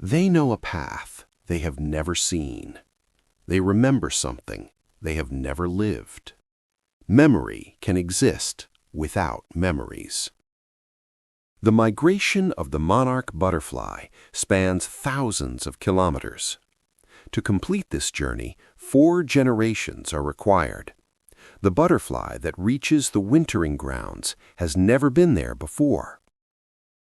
They know a path they have never seen. They remember something they have never lived. Memory can exist without memories. The migration of the monarch butterfly spans thousands of kilometers. To complete this journey, 4 generations are required. The butterfly that reaches the wintering grounds has never been there before.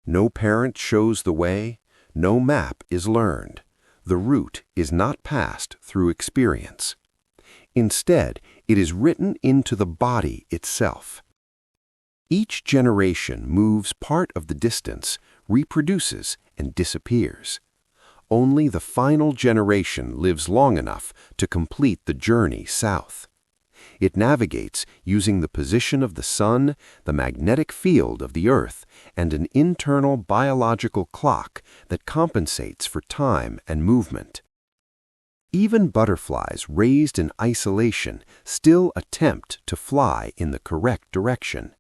No parent shows the way, no map is learned. The route is not passed through experience. Instead, it is written into the body itself. Each generation moves part of the distance, reproduces, and disappears. Only the final generation lives long enough to complete the journey south. It navigates using the position of the sun, the magnetic field of the earth, and an internal biological clock that compensates for time and movement. Even butterflies raised in isolation still attempt to fly in the correct direction.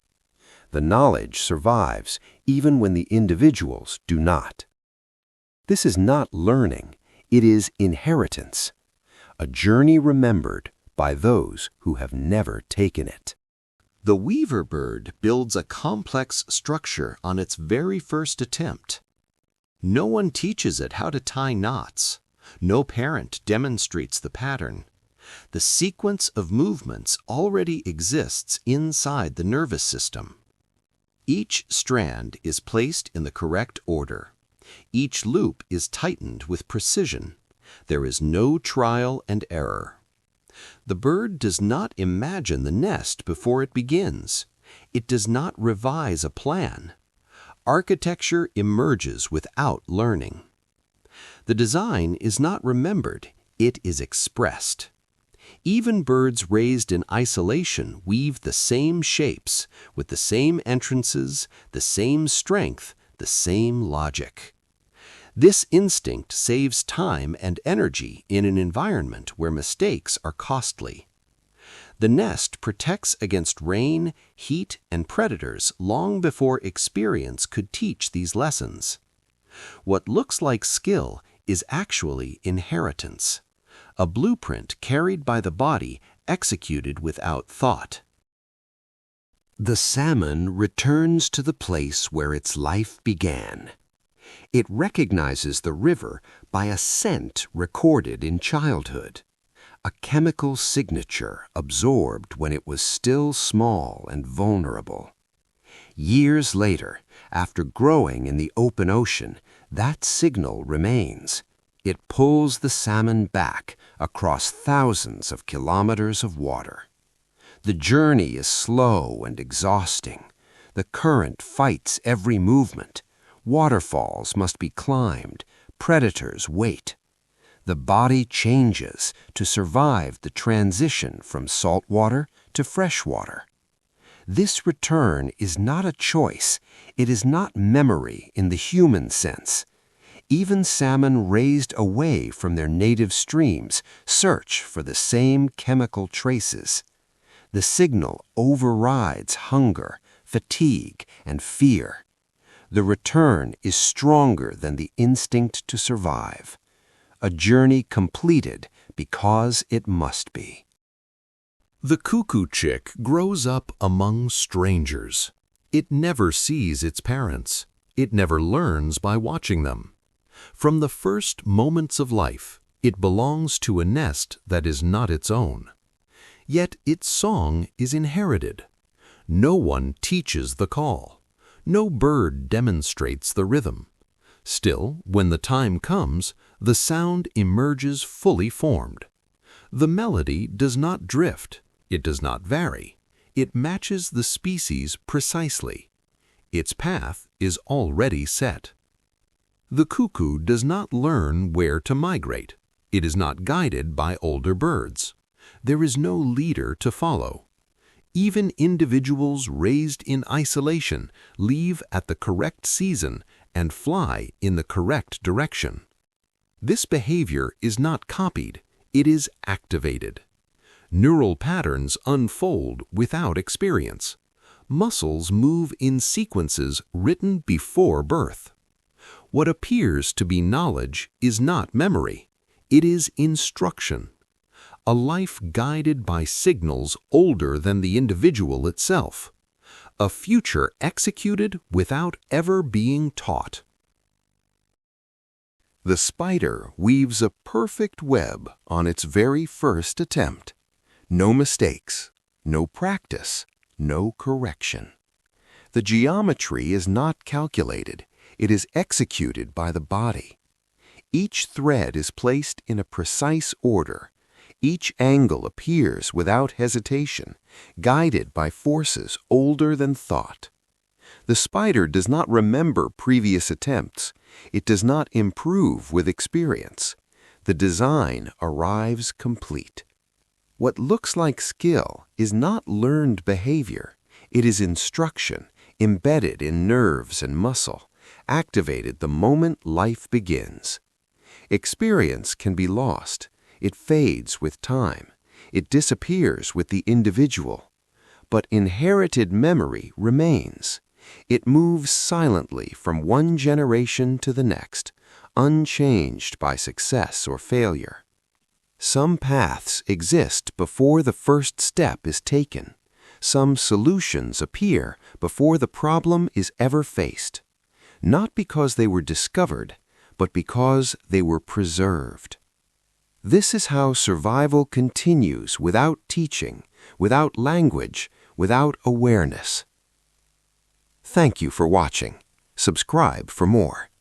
The knowledge survives even when the individuals do not. This is not learning, it is inheritance, a journey remembered by those who have never taken it. The weaver bird builds a complex structure on its very first attempt. No one teaches it how to tie knots. No parent demonstrates the pattern. The sequence of movements already exists inside the nervous system. Each strand is placed in the correct order. Each loop is tightened with precision. There is no trial and error. The bird does not imagine the nest before it begins. It does not revise a plan. Architecture emerges without learning. The design is not remembered, it is expressed. Even birds raised in isolation weave the same shapes, with the same entrances, the same strength, the same logic. This instinct saves time and energy in an environment where mistakes are costly. The nest protects against rain, heat, and predators long before experience could teach these lessons. What looks like skill is actually inheritance, a blueprint carried by the body, executed without thought. The salmon returns to the place where its life began. It recognizes the river by a scent recorded in childhood, a chemical signature absorbed when it was still small and vulnerable. Years later, after growing in the open ocean, that signal remains. It pulls the salmon back across thousands of kilometers of water. The journey is slow and exhausting. The current fights every movement. Waterfalls must be climbed. Predators wait. The body changes to survive the transition from salt water to fresh water. This return is not a choice. It is not memory in the human sense. Even salmon raised away from their native streams search for the same chemical traces. The signal overrides hunger, fatigue, and fear. The return is stronger than the instinct to survive. A journey completed because it must be. The cuckoo chick grows up among strangers. It never sees its parents. It never learns by watching them. From the first moments of life, it belongs to a nest that is not its own. Yet its song is inherited. No one teaches the call. No bird demonstrates the rhythm. Still, when the time comes, the sound emerges fully formed. The melody does not drift. It does not vary. It matches the species precisely. Its path is already set. The cuckoo does not learn where to migrate. It is not guided by older birds. There is no leader to follow. Even individuals raised in isolation leave at the correct season and fly in the correct direction. This behavior is not copied, it is activated. Neural patterns unfold without experience. Muscles move in sequences written before birth. What appears to be knowledge is not memory. It is instruction. A life guided by signals older than the individual itself. A future executed without ever being taught. The spider weaves a perfect web on its very first attempt. No mistakes, no practice, no correction. The geometry is not calculated, it is executed by the body. Each thread is placed in a precise order. Each angle appears without hesitation, guided by forces older than thought. The spider does not remember previous attempts. It does not improve with experience. The design arrives complete. What looks like skill is not learned behavior. It is instruction, embedded in nerves and muscle, activated the moment life begins. Experience can be lost. It fades with time. It disappears with the individual. But inherited memory remains. It moves silently from one generation to the next, unchanged by success or failure. Some paths exist before the first step is taken. Some solutions appear before the problem is ever faced. Not because they were discovered, but because they were preserved. This is how survival continues without teaching, without language, without awareness. Thank you for watching. Subscribe for more.